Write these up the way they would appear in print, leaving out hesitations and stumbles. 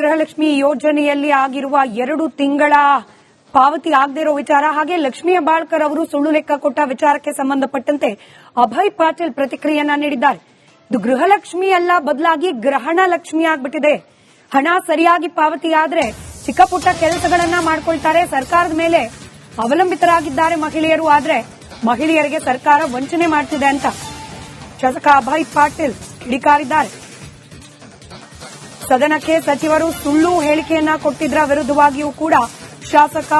ಗೃಹಲಕ್ಷ್ಮಿ ಯೋಜನೆಯಲ್ಲಿ ಆಗಿರುವ 2 ತಿಂಗಳ ಪಾವತಿ ಆಗದೇ ಇರೋ ವಿಚಾರ ಹಾಗೆ ಲಕ್ಷ್ಮೀ ಹೆಬ್ಬಾಳ್ಕರ್ ಅವರು ಸುಳ್ಳು ಲೆಕ್ಕ ಕೊಟ್ಟ ವಿಚಾರಕ್ಕೆ ಸಂಬಂಧಪಟ್ಟಂತೆ ಅಭಯ್ ಪಾಟೀಲ್ ಪ್ರತಿಕ್ರಿಯೆಯನ್ನ ನೀಡಿದ್ದಾರೆ. ಇದು ಗೃಹಲಕ್ಷ್ಮಿ ಅಲ್ಲ, ಬದಲಾಗಿ ಗ್ರಹಣ ಲಕ್ಷ್ಮಿ ಆಗ್ಬಿಟ್ಟಿದೆ. ಹಣ ಸರಿಯಾಗಿ ಪಾವತಿ ಆದ್ರೆ ಚಿಕ್ಕ ಪುಟ್ಟ ಕೆಲಸಗಳನ್ನ ಮಾಡ್ಕೊಳ್ತಾರೆ. ಸರ್ಕಾರದ ಮೇಲೆ ಅವಲಂಬಿತರಾಗಿದ್ದಾರೆ ಮಹಿಳೆಯರು. ಆದ್ರೆ ಮಹಿಳೆಯರಿಗೆ ಸರ್ಕಾರ ವಂಚನೆ ಮಾಡ್ತಿದೆ ಅಂತ ಶಾಸಕ ಅಭಯ್ ಪಾಟೀಲ್ ಕಿಡಿಕಾರಿದ್ದಾರೆ. ಸದನಕ್ಕೆ ಸಚಿವರು ಸುಳ್ಳು ಹೇಳಿಕೆಯನ್ನ ಕೊಟ್ಟಿದ್ದರ ವಿರುದ್ಧವಾಗಿಯೂ ಕೂಡ ಶಾಸಕ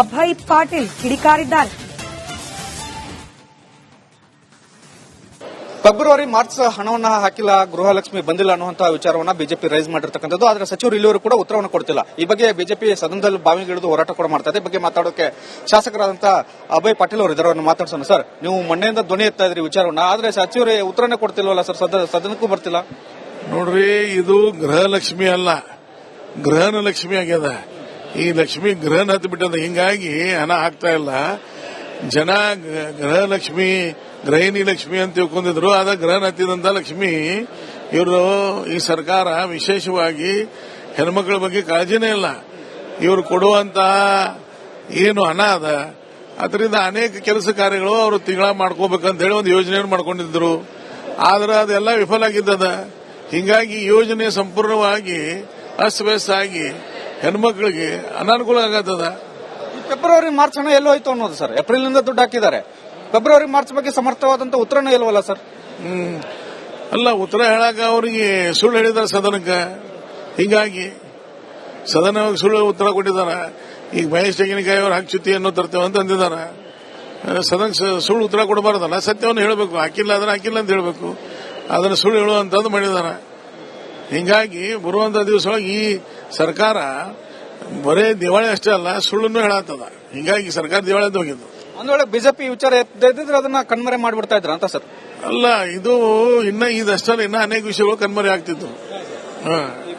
ಅಭಯ್ ಪಾಟೀಲ್ ಕಿಡಿಕಾರಿದ್ದಾರೆ. ಫೆಬ್ರವರಿ ಮಾರ್ಚ್ ಹಣವನ್ನ ಹಾಕಿಲ್ಲ, ಗೃಹಲಕ್ಷ್ಮಿ ಬಂದಿಲ್ಲ ಅನ್ನುವಂತಹ ವಿಚಾರವನ್ನ ಬಿಜೆಪಿ ರೈಸ್ ಮಾಡಿರ್ತಕ್ಕಂಥದ್ದು. ಆದ್ರೆ ಸಚಿವರು ಇಲ್ಲಿವರು ಕೂಡ ಉತ್ತರವನ್ನು ಕೊಡ್ತಿಲ್ಲ. ಈ ಬಗ್ಗೆ ಬಿಜೆಪಿ ಸದನದಲ್ಲಿ ಬಾವಿಗಿಳಿದು ಹೋರಾಟ ಕೂಡ ಮಾಡ್ತಾ ಇದೆ. ಈ ಬಗ್ಗೆ ಮಾತಾಡೋಕೆ ಶಾಸಕರಾದಂತಹ ಅಭಯ್ ಪಾಟೀಲ್ ಅವರು ಇದರನ್ನು ಮಾತಾಡ್ಸೋಣ. ಸರ್, ನೀವು ಮೊನ್ನೆಯಿಂದ ಧ್ವನಿ ಎತ್ತಾ ಇದ್ರಿ ವಿಚಾರವನ್ನ, ಆದ್ರೆ ಸಚಿವರು ಉತ್ತರನೇ ಕೊಡ್ತಿಲ್ವಲ್ಲ ಸರ್, ಸದನಕ್ಕೂ ಬರ್ತಿಲ್ಲ. ನೋಡ್ರಿ, ಇದು ಗೃಹಲಕ್ಷ್ಮಿ ಅಲ್ಲ, ಗ್ರಹಣ ಲಕ್ಷ್ಮಿ ಆಗ್ಯದ. ಈ ಲಕ್ಷ್ಮಿ ಗ್ರಹಣ ಹತ್ತು ಬಿಟ್ಟದ, ಹಿಂಗಾಗಿ ಹಣ ಆಗ್ತಾ ಇಲ್ಲ. ಜನ ಗೃಹಲಕ್ಷ್ಮಿ ಗೃಹಿಣಿ ಲಕ್ಷ್ಮಿ ಅಂತ ತಿಳ್ಕೊಂಡಿದ್ರು. ಆದ ಗ್ರಹಣ ಹತ್ತಿದಂತ ಲಕ್ಷ್ಮಿ ಇವರು ಈ ಸರ್ಕಾರ ವಿಶೇಷವಾಗಿ ಹೆಣ್ಮಕ್ಳ ಬಗ್ಗೆ ಕಾಳಜಿನೇ ಇಲ್ಲ. ಇವರು ಕೊಡುವಂತ ಏನು ಹಣ ಅದ, ಅದರಿಂದ ಅನೇಕ ಕೆಲಸ ಕಾರ್ಯಗಳು ಅವರು ತಿಂಗಳ ಮಾಡ್ಕೋಬೇಕಂತ ಹೇಳಿ ಒಂದು ಯೋಜನೆಯನ್ನು ಮಾಡ್ಕೊಂಡಿದ್ರು. ಆದ್ರೆ ಅದೆಲ್ಲ ವಿಫಲ ಆಗಿದ್ದದ. ಹಿಂಗಾಗಿ ಯೋಜನೆ ಸಂಪೂರ್ಣವಾಗಿ ಅಸ್ತವ್ಯಸ್ತ ಆಗಿ ಹೆಣ್ಮಕ್ಳಿಗೆ ಅನಾನುಕೂಲ ಆಗತ್ತದ. ಫೆಬ್ರವರಿ ಮಾರ್ಚ್ ಹಣ ಎಲ್ಲೋ ಹೋಯ್ತು ಅನ್ನೋದು ಸರ್. ಏಪ್ರಿಲ್ನಿಂದ ದುಡ್ಡು ಹಾಕಿದ್ದಾರೆ. ಫೆಬ್ರವರಿ ಮಾರ್ಚ್ ಬಗ್ಗೆ ಸಮರ್ಥವಾದಂತ ಉತ್ತರನೇ ಇಲ್ವಲ್ಲ ಸರ್. ಅಲ್ಲ, ಉತ್ತರ ಹೇಳಾಕ ಅವರಿಗೆ ಸುಳ್ಳು ಹೇಳಿದಾರೆ ಸದನಕ್ಕೆ. ಹಿಂಗಾಗಿ ಸದನ ಸುಳ್ಳು ಉತ್ತರ ಕೊಟ್ಟಿದ್ದಾರೆ. ಈಗ ಮಹೇಶ್ ತೆಂಗಿನಕಾಯಿ ಅವರು ಹಾಕ್ಚುತಿಯನ್ನು ತರ್ತೇವೆ ಅಂತ ಅಂದಿದ್ದಾರೆ. ಸದನಕ್ಕೆ ಸುಳ್ಳು ಉತ್ತರ ಕೊಡಬಾರ್ದಲ್ಲ, ಸತ್ಯವನ್ನು ಹೇಳಬೇಕು. ಹಾಕಿಲ್ಲ ಅಂದ್ರೆ ಹಾಕಿಲ್ಲ ಅಂತ ಹೇಳಬೇಕು. ಅದನ್ನು ಸುಳ್ಳು ಹೇಳುವಂತದ್ದು ಮಾಡಿದ್ದಾರೆ. ಹಿಂಗಾಗಿ ಬರುವಂತ ದಿವಸವಾಗಿ ಈ ಸರ್ಕಾರ ಬರೇ ದಿವಾಳಿ ಅಷ್ಟೇ ಅಲ್ಲ, ಸುಳ್ಳನ್ನು ಹೇಳತ್ತದ. ಹಿಂಗಾಗಿ ಸರ್ಕಾರ ದಿವಾಳಿ ಹೋಗಿದ್ದು. ಒಂದ್ ವೇಳೆ ಬಿಜೆಪಿ ವಿಚಾರ ಎತ್ತಿದ್ರೆ ಅದನ್ನ ಕಣ್ಮರೆ ಮಾಡಿಬಿಡ್ತಾ ಇದ್ರ ಅಂತ ಸರ್. ಅಲ್ಲ, ಇದು ಇದಷ್ಟಲ್ಲ, ಇನ್ನ ಅನೇಕ ವಿಷಯಗಳು ಕಣ್ಮರೆ ಆಗ್ತಿತ್ತು.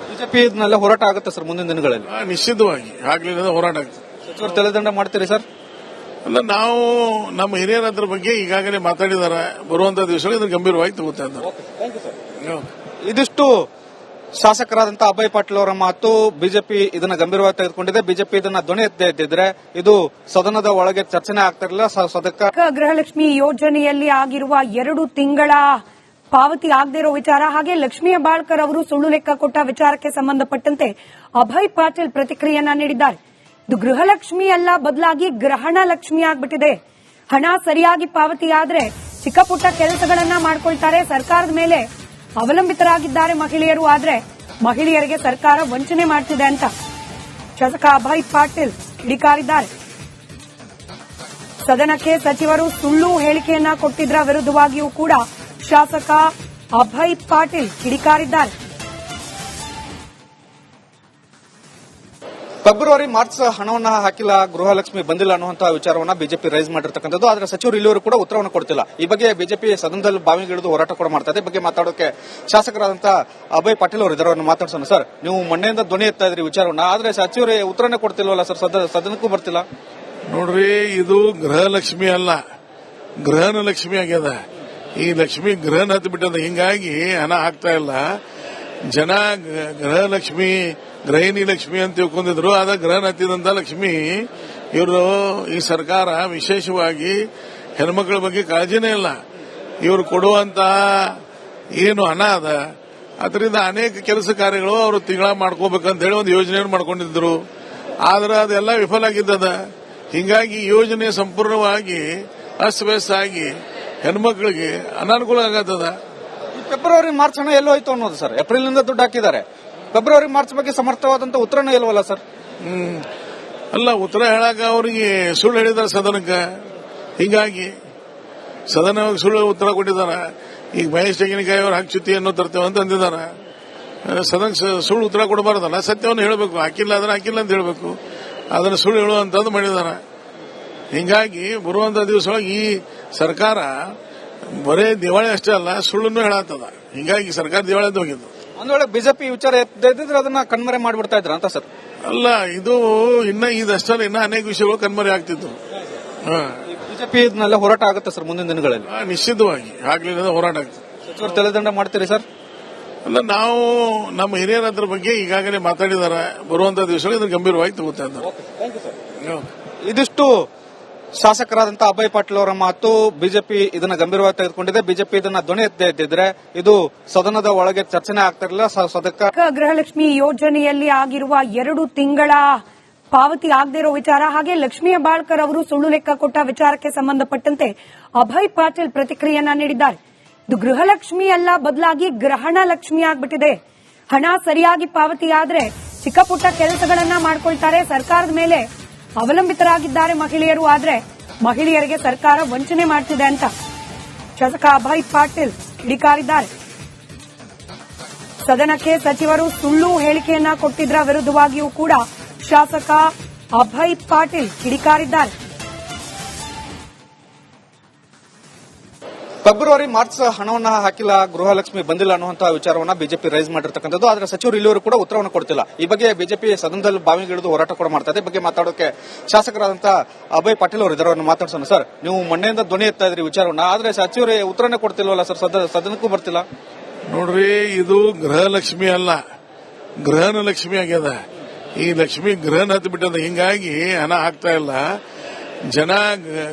ಬಿಜೆಪಿ ಇದನ್ನೆಲ್ಲ ಹೋರಾಟ ಆಗುತ್ತೆ ಸರ್ ಮುಂದಿನ ದಿನಗಳಲ್ಲಿ. ನಿಶ್ಚಿತವಾಗಿ ಆಗ್ಲಿಲ್ಲ ಹೋರಾಟ ಆಗ್ತದೆ. ಸಚಿವರು ತಲೆದಂಡ ಮಾಡ್ತೀರಿ ಸರ್? ಅಲ್ಲ, ನಾವು ನಮ್ಮ ಹಿರಿಯರ ಅದ್ರ ಬಗ್ಗೆ ಈಗಾಗಲೇ ಮಾತಾಡಿದಾರೆ. ಬರುವಂತ ದಿವಸಗಳು ಇದನ್ನು ಗಂಭೀರವಾಗಿ ತಗೋತಾ ಇದ್ದಾರೆ. ಇದಿಷ್ಟು ಶಾಸಕರಾದಂತಹ ಅಭಯ್ ಪಾಟೀಲ್ ಅವರ ಮಾತು. ಬಿಜೆಪಿ ಇದನ್ನ ಗಂಭೀರವಾಗಿ ತೆಗೆದುಕೊಂಡಿದೆ. ಬಿಜೆಪಿ ಇದನ್ನ ಧ್ವನಿ ಎತ್ತಿದ್ರೆ ಇದು ಸದನದ ಒಳಗೆ ಚರ್ಚೆನೇ ಆಗ್ತಿರಲಿಲ್ಲ. ಗೃಹಲಕ್ಷ್ಮಿ ಯೋಜನೆಯಲ್ಲಿ ಆಗಿರುವ 2 ತಿಂಗಳ ಪಾವತಿ ಆಗದೇ ಇರೋ ವಿಚಾರ ಹಾಗೆ ಲಕ್ಷ್ಮೀ ಹೆಬ್ಬಾಳ್ಕರ್ ಅವರು ಸುಳ್ಳು ಲೆಕ್ಕ ಕೊಟ್ಟ ವಿಚಾರಕ್ಕೆ ಸಂಬಂಧಪಟ್ಟಂತೆ ಅಭಯ್ ಪಾಟೀಲ್ ಪ್ರತಿಕ್ರಿಯೆಯನ್ನ ನೀಡಿದ್ದಾರೆ. ಇದು ಗೃಹಲಕ್ಷ್ಮಿ ಅಲ್ಲ, ಬದಲಾಗಿ ಗ್ರಹಣ ಲಕ್ಷ್ಮಿ ಆಗ್ಬಿಟ್ಟಿದೆ. ಹಣ ಸರಿಯಾಗಿ ಪಾವತಿ ಆದ್ರೆ ಚಿಕ್ಕ ಪುಟ್ಟ ಕೆಲಸಗಳನ್ನ ಮಾಡ್ಕೊಳ್ತಾರೆ. ಸರ್ಕಾರದ ಮೇಲೆ ಅವಲಂಬಿತರಾಗಿದ್ದಾರೆ ಮಹಿಳೆಯರು. ಆದ್ರೆ ಮಹಿಳೆಯರಿಗೆ ಸರ್ಕಾರ ವಂಚನೆ ಮಾಡ್ತಿದೆ ಅಂತ ಶಾಸಕ ಅಭಯ್ ಪಾಟೀಲ್ ಕಿಡಿಕಾರಿದ್ದಾರೆ. ಸದನಕ್ಕೆ ಸಚಿವರು ಸುಳ್ಳು ಹೇಳಿಕೆಯನ್ನ ಕೊಟ್ಟಿದ್ದರ ವಿರುದ್ಧವಾಗಿಯೂ ಕೂಡ ಶಾಸಕ ಅಭಯ್ ಪಾಟೀಲ್ ಕಿಡಿಕಾರಿದ್ದಾರೆ. ಫೆಬ್ರವರಿ ಮಾರ್ಚ್ ಹಣವನ್ನ ಹಾಕಿಲ್ಲ, ಗೃಹಲಕ್ಷ್ಮಿ ಬಂದಿಲ್ಲ ಅನ್ನುವಂತಹ ವಿಚಾರವನ್ನ ಬಿಜೆಪಿ ರೈಸ್ ಮಾಡಿರ್ತಕ್ಕಂಥದ್ದು. ಆದ್ರೆ ಸಚಿವರು ಇಲ್ಲಿವರು ಕೂಡ ಉತ್ತರವನ್ನು ಕೊಡ್ತಿಲ್ಲ. ಈ ಬಗ್ಗೆ ಬಿಜೆಪಿ ಸದನದಲ್ಲಿ ಬಾವಿಗಿಳಿದು ಹೋರಾಟ ಕೂಡ ಮಾಡ್ತಾ ಇದೆ. ಈ ಬಗ್ಗೆ ಮಾತಾಡೋಕೆ ಶಾಸಕರಾದಂತಹ ಅಭಯ್ ಪಾಟೀಲ್ ಅವರು ಇದರನ್ನು ಮಾತಾಡ್ಸೋಣ. ಸರ್, ನೀವು ಮೊನ್ನೆಯಿಂದ ಧ್ವನಿ ಎತ್ತಾ ಇದ್ರಿ ವಿಚಾರವನ್ನ, ಆದ್ರೆ ಸಚಿವರು ಉತ್ತರನೇ ಕೊಡ್ತಿಲ್ವಲ್ಲ ಸರ್, ಸದನಕ್ಕೂ ಬರ್ತಿಲ್ಲ. ನೋಡ್ರಿ, ಇದು ಗೃಹಲಕ್ಷ್ಮಿ ಅಲ್ಲ, ಗ್ರಹಣ ಲಕ್ಷ್ಮಿ ಆಗ್ಯದ. ಈ ಲಕ್ಷ್ಮಿ ಗ್ರಹಣ ಹತ್ತು ಬಿಟ್ಟದ, ಹಿಂಗಾಗಿ ಹಣ ಆಗ್ತಾ ಇಲ್ಲ. ಜನ ಗೃಹಲಕ್ಷ್ಮಿ ಗೃಹಿಣಿ ಲಕ್ಷ್ಮಿ ಅಂತ ತಿಳ್ಕೊಂಡಿದ್ರು. ಆದ ಗ್ರಹಣ ಹತ್ತಿದಂತ ಲಕ್ಷ್ಮಿ ಇವರು ಈ ಸರ್ಕಾರ ವಿಶೇಷವಾಗಿ ಹೆಣ್ಮಕ್ಳ ಬಗ್ಗೆ ಕಾಳಜಿನೇ ಇಲ್ಲ. ಇವರು ಕೊಡುವಂತ ಏನು ಹಣ ಅದ, ಅದರಿಂದ ಅನೇಕ ಕೆಲಸ ಕಾರ್ಯಗಳು ಅವರು ತಿಂಗಳ ಮಾಡ್ಕೋಬೇಕಂತ ಹೇಳಿ ಒಂದು ಯೋಜನೆಯನ್ನು ಮಾಡ್ಕೊಂಡಿದ್ರು. ಆದ್ರೆ ಅದೆಲ್ಲ ವಿಫಲ ಆಗಿದ್ದದ. ಹಿಂಗಾಗಿ ಯೋಜನೆ ಸಂಪೂರ್ಣವಾಗಿ ಅಸ್ತವ್ಯಸ್ತ ಆಗಿ ಹೆಣ್ಮಕ್ಳಿಗೆ ಅನಾನುಕೂಲ ಆಗತ್ತದ. ಫೆಬ್ರವರಿ ಮಾರ್ಚ್ ಹಣ ಎಲ್ಲೋ ಹೋಯ್ತು ಅನ್ನೋದು ಸರ್. ಏಪ್ರಿಲ್ನಿಂದ ದುಡ್ಡು ಹಾಕಿದ್ದಾರೆ. ಫೆಬ್ರವರಿ ಮಾರ್ಚ್ ಬಗ್ಗೆ ಸಮರ್ಥವಾದಂತ ಉತ್ತರನೇ ಇಲ್ವಲ್ಲ ಸರ್. ಅಲ್ಲ, ಉತ್ತರ ಹೇಳಾಕ ಅವರಿಗೆ ಸುಳ್ಳು ಹೇಳಿದಾರೆ ಸದನಕ್ಕೆ. ಹಿಂಗಾಗಿ ಸದನ ಸುಳ್ಳು ಉತ್ತರ ಕೊಟ್ಟಿದ್ದಾರೆ. ಈಗ ಮಹೇಶ್ ತೆಂಗಿನಕಾಯಿ ಅವರು ಹಾಕ್ಚುತಿಯನ್ನು ತರ್ತೇವೆ ಅಂತ ಅಂದಿದ್ದಾರೆ. ಸದನಕ್ಕೆ ಸುಳ್ಳು ಉತ್ತರ ಕೊಡಬಾರ್ದಲ್ಲ, ಸತ್ಯವನ್ನು ಹೇಳಬೇಕು. ಹಾಕಿಲ್ಲ ಅಂದ್ರೆ ಹಾಕಿಲ್ಲ ಅಂತ ಹೇಳಬೇಕು. ಅದನ್ನು ಸುಳ್ಳು ಹೇಳುವಂತದ್ದು ಮಾಡಿದ್ದಾರೆ. ಹಿಂಗಾಗಿ ಬರುವಂತ ದಿವಸವಾಗಿ ಈ ಸರ್ಕಾರ ಬರೇ ದಿವಾಳಿ ಅಷ್ಟೇ ಅಲ್ಲ, ಸುಳ್ಳನ್ನು ಹೇಳತ್ತದ. ಹಿಂಗಾಗಿ ಸರ್ಕಾರ ದಿವಾಳಿ ಹೋಗಿದ್ದು. ಒಂದ್ ವೇಳೆ ಬಿಜೆಪಿ ವಿಚಾರ ಎತ್ತಿದ್ರೆ ಅದನ್ನ ಕಣ್ಮರೆ ಮಾಡಿಬಿಡ್ತಾ ಇದ್ರ ಅಂತ ಸರ್. ಅಲ್ಲ, ಇದು ಇದಷ್ಟಲ್ಲ, ಇನ್ನ ಅನೇಕ ವಿಷಯಗಳು ಕಣ್ಮರೆ ಆಗ್ತಿತ್ತು. ಬಿಜೆಪಿ ಇದನ್ನೆಲ್ಲ ಹೋರಾಟ ಆಗುತ್ತೆ ಸರ್ ಮುಂದಿನ ದಿನಗಳಲ್ಲಿ. ನಿಶ್ಚಿತವಾಗಿ ಆಗ್ಲಿಲ್ಲ ಹೋರಾಟ ಆಗ್ತದೆ. ಸಚಿವರು ತಲೆದಂಡ ಮಾಡ್ತೀರಿ ಸರ್? ಅಲ್ಲ, ನಾವು ನಮ್ಮ ಹಿರಿಯರ ಅದ್ರ ಬಗ್ಗೆ ಈಗಾಗಲೇ ಮಾತಾಡಿದಾರೆ. ಬರುವಂತ ದಿವಸಗಳು ಇದನ್ನು ಗಂಭೀರವಾಗಿ ತಗೋತಾ ಇದ್ದಾರೆ. ಇದಿಷ್ಟು ಶಾಸಕರಾದಂತ ಅಭಯ್ ಪಾಟೀಲ್ ಅವರ ಮಾತು. ಬಿಜೆಪಿ ಇದನ್ನ ಗಂಭೀರವಾಗಿ ತೆಗೆದುಕೊಂಡಿದೆ. ಬಿಜೆಪಿ ಇದನ್ನ ಧ್ವನಿ ಎತ್ತಿದ್ರೆ ಇದು ಸದನದ ಒಳಗೆ ಚರ್ಚೆನೆ ಆಗ್ತಿರಲಿಲ್ಲ. ಸದಕ್ಕೆ ಗೃಹಲಕ್ಷ್ಮಿ ಯೋಜನೆಯಲ್ಲಿ ಆಗಿರುವ 2 ತಿಂಗಳ ಪಾವತಿ ಆಗದೇ ಇರೋ ವಿಚಾರ ಹಾಗೆ ಲಕ್ಷ್ಮೀ ಹೆಬ್ಬಾಳ್ಕರ್ ಅವರು ಸುಳ್ಳು ಲೆಕ್ಕ ಕೊಟ್ಟ ವಿಚಾರಕ್ಕೆ ಸಂಬಂಧಪಟ್ಟಂತೆ ಅಭಯ್ ಪಾಟೀಲ್ ಪ್ರತಿಕ್ರಿಯೆಯನ್ನ ನೀಡಿದ್ದಾರೆ. ಇದು ಗೃಹಲಕ್ಷ್ಮಿ ಅಲ್ಲ, ಬದಲಾಗಿ ಗ್ರಹಣ ಲಕ್ಷ್ಮಿ ಆಗ್ಬಿಟ್ಟಿದೆ. ಹಣ ಸರಿಯಾಗಿ ಪಾವತಿ ಆದ್ರೆ ಚಿಕ್ಕ ಪುಟ್ಟ ಕೆಲಸಗಳನ್ನ ಮಾಡ್ಕೊಳ್ತಾರೆ. ಸರ್ಕಾರದ ಮೇಲೆ ಅವಲಂಬಿತರಾಗಿದ್ದಾರೆ ಮಹಿಳೆಯರು. ಆದ್ರೆ ಮಹಿಳೆಯರಿಗೆ ಸರ್ಕಾರ ವಂಚನೆ ಮಾಡ್ತಿದೆ ಅಂತ ಶಾಸಕ ಅಭಯ್ ಪಾಟೀಲ್ ಕಿಡಿಕಾರಿದ್ದಾರೆ. ಸದನಕ್ಕೆ ಸಚಿವರು ಸುಳ್ಳು ಹೇಳಿಕೆಯನ್ನ ಕೊಟ್ಟಿದ್ದರ ವಿರುದ್ಧವಾಗಿಯೂ ಕೂಡ ಶಾಸಕ ಅಭಯ್ ಪಾಟೀಲ್ ಕಿಡಿಕಾರಿದ್ದಾರೆ. ಫೆಬ್ರವರಿ ಮಾರ್ಚ್ ಹಣವನ್ನ ಹಾಕಿಲ್ಲ, ಗೃಹಲಕ್ಷ್ಮಿ ಬಂದಿಲ್ಲ ಅನ್ನುವಂತಹ ವಿಚಾರವನ್ನ ಬಿಜೆಪಿ ರೈಸ್ ಮಾಡಿರ್ತಕ್ಕಂಥದ್ದು. ಆದ್ರೆ ಸಚಿವರು ಇಲ್ಲಿವರು ಕೂಡ ಉತ್ತರವನ್ನು ಕೊಡ್ತಿಲ್ಲ. ಈ ಬಗ್ಗೆ ಬಿಜೆಪಿ ಸದನದಲ್ಲಿ ಬಾವಿಗಿಳಿದು ಹೋರಾಟ ಕೂಡ ಮಾಡ್ತಾ ಇದೆ. ಈ ಬಗ್ಗೆ ಮಾತಾಡೋಕೆ ಶಾಸಕರಾದಂತ ಅಭಯ್ ಪಾಟೀಲ್ ಅವರು ಇದ್ದಾರೆ. ಮಾತಾಡ್ಸೋಣ. ಸರ್, ನೀವು ಮೊನ್ನೆಯಿಂದ ಧ್ವನಿ ಎತ್ತಾ ಇದ್ರಿ ವಿಚಾರವನ್ನ, ಆದ್ರೆ ಸಚಿವರು ಉತ್ತರನೇ ಕೊಡ್ತಿಲ್ವಲ್ಲ ಸರ್, ಸದನಕ್ಕೂ ಬರ್ತಿಲ್ಲ. ನೋಡ್ರಿ, ಇದು ಗೃಹಲಕ್ಷ್ಮಿ ಅಲ್ಲ, ಗ್ರಹಣ ಲಕ್ಷ್ಮಿ ಆಗ್ಯದ. ಈ ಲಕ್ಷ್ಮಿ ಗ್ರಹಣ ಹತ್ತು ಬಿಟ್ಟದ. ಹಿಂಗಾಗಿ ಹಣ ಆಗ್ತಾ ಇಲ್ಲ. ಜನ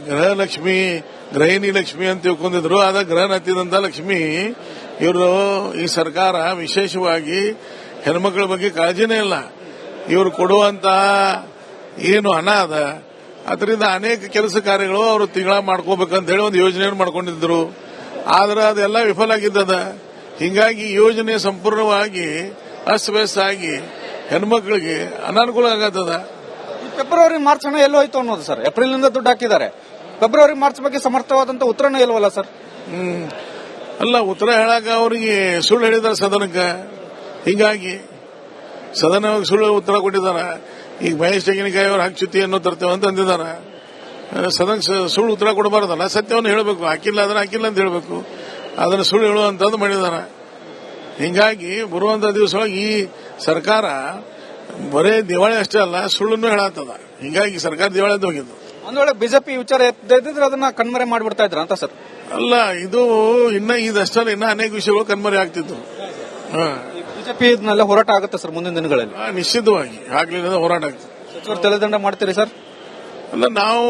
ಗೃಹಲಕ್ಷ್ಮಿ, ಗೃಹಿಣಿ ಲಕ್ಷ್ಮಿ ಅಂತ ತಿಳ್ಕೊಂಡಿದ್ರು. ಆದ ಗ್ರಹಣ ಹತ್ತಿದಂತ ಲಕ್ಷ್ಮಿ. ಇವರು ಈ ಸರ್ಕಾರ ವಿಶೇಷವಾಗಿ ಹೆಣ್ಮಕ್ಳ ಬಗ್ಗೆ ಕಾಳಜಿನೇ ಇಲ್ಲ. ಇವರು ಕೊಡುವಂತ ಏನು ಹಣ ಅದ, ಅದರಿಂದ ಅನೇಕ ಕೆಲಸ ಕಾರ್ಯಗಳು ಅವರು ತಿಂಗಳ ಮಾಡ್ಕೋಬೇಕಂತ ಹೇಳಿ ಒಂದು ಯೋಜನೆಯನ್ನು ಮಾಡ್ಕೊಂಡಿದ್ರು. ಆದ್ರೆ ಅದೆಲ್ಲ ವಿಫಲ ಆಗಿದ್ದದ. ಹಿಂಗಾಗಿ ಯೋಜನೆ ಸಂಪೂರ್ಣವಾಗಿ ಅಸ್ತವ್ಯಸ್ತ ಆಗಿ ಹೆಣ್ಮಕ್ಳಿಗೆ ಅನಾನುಕೂಲ ಆಗತ್ತದ. ಫೆಬ್ರವರಿ ಮಾರ್ಚ್ ಹಣ ಎಲ್ಲೋ ಹೋಯ್ತು ಅನ್ನೋದು ಸರ್. ಏಪ್ರಿಲ್ ನಿಂದ ದುಡ್ಡು ಹಾಕಿದ್ದಾರೆ. ಫೆಬ್ರವರಿ ಮಾರ್ಚ್ ಬಗ್ಗೆ ಸಮರ್ಥವಾದಂತ ಉತ್ತರನೇ ಇಲ್ವಲ್ಲ ಸರ್. ಅಲ್ಲ, ಉತ್ತರ ಹೇಳಾಕ ಅವರಿಗೆ ಸುಳ್ಳು ಹೇಳಿದಾರೆ ಸದನಕ್ಕೆ. ಹಿಂಗಾಗಿ ಸದನವಾಗಿ ಸುಳ್ಳು ಉತ್ತರ ಕೊಟ್ಟಿದ್ದಾರೆ. ಈಗ ಮಹೇಶ್ ತೆಂಗಿನಕಾಯಿ ಅವರು ಹಾಕ್ಚುತಿಯನ್ನು ತರ್ತೇವೆ ಅಂತ ಅಂದಿದ್ದಾರೆ. ಸದನಕ್ಕೆ ಸುಳ್ಳು ಉತ್ತರ ಕೊಡಬಾರ್ದಲ್ಲ, ಸತ್ಯವನ್ನು ಹೇಳಬೇಕು. ಹಾಕಿಲ್ಲ ಅಂದ್ರೆ ಹಾಕಿಲ್ಲ ಅಂತ ಹೇಳಬೇಕು. ಅದನ್ನು ಸುಳ್ಳು ಹೇಳುವಂತದ್ದು ಮಾಡಿದ್ದಾರೆ. ಹಿಂಗಾಗಿ ಬರುವಂತ ದಿವಸವಾಗಿ ಈ ಸರ್ಕಾರ ಬರೇ ದಿವಾಳಿ ಅಷ್ಟೇ ಅಲ್ಲ, ಸುಳ್ಳನ್ನು ಹೇಳತ್ತದ. ಹಿಂಗಾಗಿ ಸರ್ಕಾರ ದಿವಾಳಿ ಹೋಗಿದ್ದು. ಒಂದ್ ವೇಳೆ ಬಿಜೆಪಿ ವಿಚಾರ ಎತ್ತಿದ್ರೆ ಅದನ್ನ ಕಣ್ಮರೆ ಮಾಡಿಬಿಡ್ತಾ ಇದ್ರ ಅಂತ ಸರ್. ಅಲ್ಲ, ಇದು ಇದಷ್ಟಲ್ಲ, ಇನ್ನ ಅನೇಕ ವಿಷಯಗಳು ಕಣ್ಮರೆ ಆಗ್ತಿತ್ತು. ಬಿಜೆಪಿ ಇದನ್ನೆಲ್ಲ ಹೋರಾಟ ಆಗುತ್ತೆ ಸರ್ ಮುಂದಿನ ದಿನಗಳಲ್ಲಿ. ನಿಶ್ಚಿತವಾಗಿ ಆಗ್ಲಿಲ್ಲ ಹೋರಾಟ ಆಗ್ತದೆ. ಸಚಿವರು ತಲೆದಂಡ ಮಾಡ್ತೀರಿ ಸರ್? ಅಲ್ಲ, ನಾವು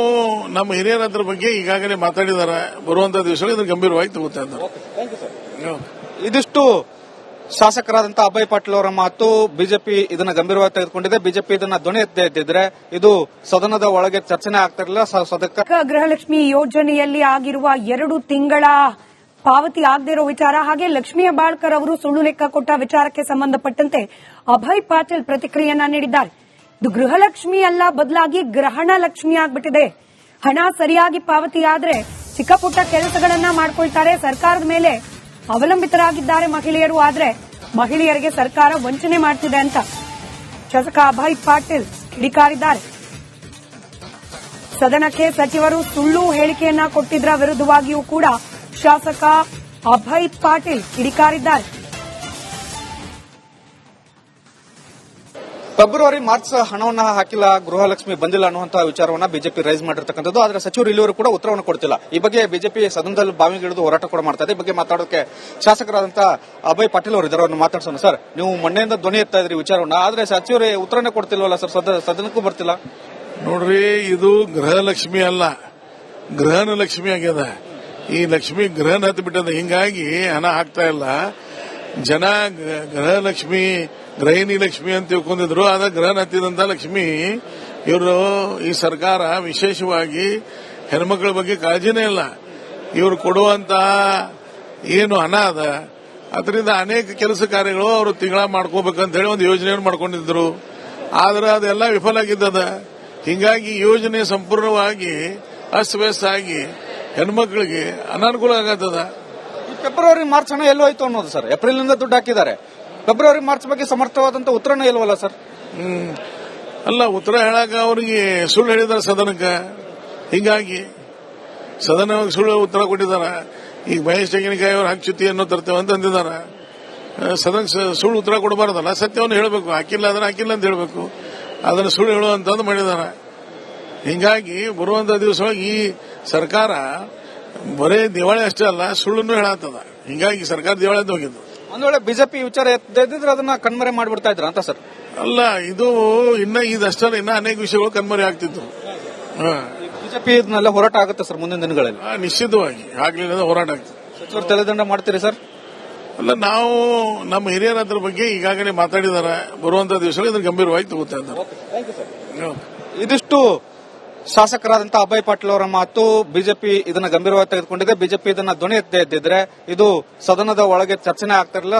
ನಮ್ಮ ಹಿರಿಯರ ಅದ್ರ ಬಗ್ಗೆ ಈಗಾಗಲೇ ಮಾತಾಡಿದಾರೆ. ಬರುವಂತ ದಿವಸಗಳು ಇದನ್ನು ಗಂಭೀರವಾಗಿ ತಗೋತಾ ಇದ್ದಾರೆ. ಇದಿಷ್ಟು ಶಾಸಕರಾದಂತ ಅಭಯ್ ಪಾಟೀಲ್ ಅವರ ಮಾತು. ಬಿಜೆಪಿ ಇದನ್ನ ಗಂಭೀರವಾಗಿ ತೆಗೆದುಕೊಂಡಿದೆ. ಬಿಜೆಪಿ ಇದನ್ನ ಧ್ವನಿ ಎತ್ತಿದ್ರೆ ಇದು ಸದನದ ಒಳಗೆ ಚರ್ಚೆನೆ ಆಗ್ತಿರಲಿಲ್ಲ. ಸದಕ್ಕೆ ಗೃಹಲಕ್ಷ್ಮಿ ಯೋಜನೆಯಲ್ಲಿ ಆಗಿರುವ 2 ತಿಂಗಳ ಪಾವತಿ ಆಗದೇ ಇರೋ ವಿಚಾರ ಹಾಗೆ ಲಕ್ಷ್ಮೀ ಹೆಬ್ಬಾಳ್ಕರ್ ಅವರು ಸುಳ್ಳು ಲೆಕ್ಕ ಕೊಟ್ಟ ವಿಚಾರಕ್ಕೆ ಸಂಬಂಧಪಟ್ಟಂತೆ ಅಭಯ್ ಪಾಟೀಲ್ ಪ್ರತಿಕ್ರಿಯೆಯನ್ನ ನೀಡಿದ್ದಾರೆ. ಇದು ಗೃಹಲಕ್ಷ್ಮಿ ಅಲ್ಲ, ಬದಲಾಗಿ ಗ್ರಹಣ ಲಕ್ಷ್ಮಿ ಆಗ್ಬಿಟ್ಟಿದೆ. ಹಣ ಸರಿಯಾಗಿ ಪಾವತಿ ಆದ್ರೆ ಚಿಕ್ಕ ಪುಟ್ಟ ಕೆಲಸಗಳನ್ನ ಮಾಡ್ಕೊಳ್ತಾರೆ. ಸರ್ಕಾರದ ಮೇಲೆ ಅವಲಂಬಿತರಾಗಿದ್ದಾರೆ ಮಹಿಳೆಯರು. ಆದ್ರೆ ಮಹಿಳೆಯರಿಗೆ ಸರ್ಕಾರ ವಂಚನೆ ಮಾಡ್ತಿದೆ ಅಂತ ಶಾಸಕ ಅಭಯ್ ಪಾಟೀಲ್ ಕಿಡಿಕಾರಿದ್ದಾರೆ. ಸದನಕ್ಕೆ ಸಚಿವರು ಸುಳ್ಳು ಹೇಳಿಕೆಯನ್ನ ಕೊಟ್ಟಿದ್ದರ ವಿರುದ್ಧವಾಗಿಯೂ ಕೂಡ ಶಾಸಕ ಅಭಯ್ ಪಾಟೀಲ್ ಕಿಡಿಕಾರಿದ್ದಾರೆ. ಫೆಬ್ರವರಿ ಮಾರ್ಚ್ ಹಣವನ್ನ ಹಾಕಿಲ್ಲ, ಗೃಹಲಕ್ಷ್ಮಿ ಬಂದಿಲ್ಲ ಅನ್ನುವಂತಹ ವಿಚಾರವನ್ನ ಬಿಜೆಪಿ ರೈಸ್ ಮಾಡಿರ್ತಕ್ಕಂಥದ್ದು. ಆದ್ರೆ ಸಚಿವರು ಇಲ್ಲಿವರು ಕೂಡ ಉತ್ತರವನ್ನು ಕೊಡ್ತಿಲ್ಲ. ಈ ಬಗ್ಗೆ ಬಿಜೆಪಿ ಸದನದಲ್ಲಿ ಬಾವಿಗಿಳಿದು ಹೋರಾಟ ಕೂಡ ಮಾಡ್ತಾ ಇದೆ. ಈ ಬಗ್ಗೆ ಮಾತಾಡೋಕೆ ಶಾಸಕರಾದಂತ ಅಭಯ್ ಪಾಟೀಲ್ ಅವರು ಇದ್ದಾರೆ. ಮಾತಾಡ್ಸೋಣ. ಸರ್, ನೀವು ಮೊನ್ನೆಯಿಂದ ಧ್ವನಿ ಎತ್ತಾ ಇದ್ರಿ ವಿಚಾರವನ್ನ, ಆದ್ರೆ ಸಚಿವರು ಉತ್ತರನೇ ಕೊಡ್ತಿಲ್ವಲ್ಲ ಸರ್, ಸದನಕ್ಕೂ ಬರ್ತಿಲ್ಲ. ನೋಡ್ರಿ, ಇದು ಗೃಹಲಕ್ಷ್ಮಿ ಅಲ್ಲ, ಗ್ರಹಣ ಲಕ್ಷ್ಮಿ ಆಗ್ಯದ. ಈ ಲಕ್ಷ್ಮಿ ಗ್ರಹಣ ಹತ್ತು ಬಿಟ್ಟದ. ಹಿಂಗಾಗಿ ಹಣ ಆಗ್ತಾ ಇಲ್ಲ. ಜನ ಗೃಹಲಕ್ಷ್ಮಿ, ಗೃಹಿಣಿ ಲಕ್ಷ್ಮಿ ಅಂತ ತಿಳ್ಕೊಂಡಿದ್ರು. ಆದ ಗ್ರಹಣ ಹತ್ತಿದಂತ ಲಕ್ಷ್ಮಿ. ಇವರು ಈ ಸರ್ಕಾರ ವಿಶೇಷವಾಗಿ ಹೆಣ್ಮಕ್ಳ ಬಗ್ಗೆ ಕಾಳಜಿನೇ ಇಲ್ಲ. ಇವರು ಕೊಡುವಂತ ಏನು ಹಣ ಅದ, ಅದರಿಂದ ಅನೇಕ ಕೆಲಸ ಕಾರ್ಯಗಳು ಅವರು ತಿಂಗಳ ಮಾಡ್ಕೋಬೇಕಂತ ಹೇಳಿ ಒಂದು ಯೋಜನೆಯನ್ನು ಮಾಡ್ಕೊಂಡಿದ್ರು. ಆದ್ರೆ ಅದೆಲ್ಲ ವಿಫಲ ಆಗಿದ್ದದ. ಹಿಂಗಾಗಿ ಯೋಜನೆ ಸಂಪೂರ್ಣವಾಗಿ ಅಸ್ತವ್ಯಸ್ತ ಆಗಿ ಹೆಣ್ಮಕ್ಳಿಗೆ ಅನಾನುಕೂಲ ಆಗತ್ತದ. ಫೆಬ್ರವರಿ ಮಾರ್ಚ್ ಹಣ ಎಲ್ಲೋ ಹೋಯ್ತು ಅನ್ನೋದು ಸರ್. ಏಪ್ರಿಲ್ ನಿಂದ ದುಡ್ಡು ಹಾಕಿದ್ದಾರೆ. ಫೆಬ್ರವರಿ ಮಾರ್ಚ್ ಬಗ್ಗೆ ಸಮರ್ಥವಾದಂತ ಉತ್ತರನೇ ಇಲ್ವಲ್ಲ ಸರ್. ಅಲ್ಲ, ಉತ್ತರ ಹೇಳಾಕ ಅವರಿಗೆ ಸುಳ್ಳು ಹೇಳಿದಾರೆ ಸದನಕ್ಕೆ. ಹಿಂಗಾಗಿ ಸದನವಾಗಿ ಸುಳ್ಳು ಉತ್ತರ ಕೊಟ್ಟಿದ್ದಾರೆ. ಈಗ ಮಹೇಶ್ ತೆಂಗಿನಕಾಯಿ ಅವರು ಹಾಕ್ಚುತಿಯನ್ನು ತರ್ತೇವೆ ಅಂತ ಅಂದಿದ್ದಾರೆ. ಸದನಕ್ಕೆ ಸುಳ್ಳು ಉತ್ತರ ಕೊಡಬಾರ್ದಲ್ಲ, ಸತ್ಯವನ್ನು ಹೇಳಬೇಕು. ಹಾಕಿಲ್ಲ ಅಂದ್ರೆ ಹಾಕಿಲ್ಲ ಅಂತ ಹೇಳಬೇಕು. ಅದನ್ನು ಸುಳ್ಳು ಹೇಳುವಂತದ್ದು ಮಾಡಿದ್ದಾರೆ. ಹಿಂಗಾಗಿ ಬರುವಂತ ದಿವಸವಾಗಿ ಈ ಸರ್ಕಾರ ಬರೇ ದಿವಾಳಿ ಅಷ್ಟೇ ಅಲ್ಲ, ಸುಳ್ಳನ್ನು ಹೇಳತ್ತದ. ಹಿಂಗಾಗಿ ಸರ್ಕಾರ ದಿವಾಳಿ ಹೋಗಿದ್ದು. ಒಂದ್ ವೇಳೆ ಬಿಜೆಪಿ ವಿಚಾರ ಎದ್ದಿದ್ರೆ ಅದನ್ನ ಕಣ್ಮರೆ ಮಾಡ್ಬಿಡ್ತಾ ಇದ್ರ ಅಂತ ಸರ್. ಅಲ್ಲ, ಇದು ಇದಷ್ಟಲ್ಲ, ಇನ್ನ ಅನೇಕ ವಿಷಯಗಳು ಕಣ್ಮರೆ ಆಗ್ತಿದ್ರು. ಬಿಜೆಪಿ ಇದನ್ನೆಲ್ಲ ಹೋರಾಟ ಆಗುತ್ತೆ ಸರ್ ಮುಂದಿನ ದಿನಗಳಲ್ಲಿ. ನಿಶ್ಚಿತವಾಗಿ ಆಗ್ಲಿಲ್ಲ ಹೋರಾಟ ಆಗ್ತದೆ. ಸಚಿವರು ತಲೆದಂಡ ಮಾಡ್ತೀರಿ ಸರ್? ಅಲ್ಲ, ನಾವು ನಮ್ಮ ಹಿರಿಯರ ಅದ್ರ ಬಗ್ಗೆ ಈಗಾಗಲೇ ಮಾತಾಡಿದಾರೆ. ಬರುವಂತ ದಿವಸಗಳು ಇದನ್ನು ಗಂಭೀರವಾಗಿ ತಗೋತಾ ಇದ್ದಾರೆ. ಇದಿಷ್ಟು ಶಾಸಕರಾದಂತಹ ಅಭಯ್ ಪಾಟೀಲ್ ಅವರ ಮಾತು. ಬಿಜೆಪಿ ಇದನ್ನ ಗಂಭೀರವಾಗಿ ತೆಗೆದುಕೊಂಡಿದೆ. ಬಿಜೆಪಿ ಇದನ್ನ ಧ್ವನಿ ಎತ್ತಿದ್ರೆ ಇದು ಸದನದ ಒಳಗೆ ಚರ್ಚೆನೇ ಆಗ್ತಿರಲಿಲ್ಲ.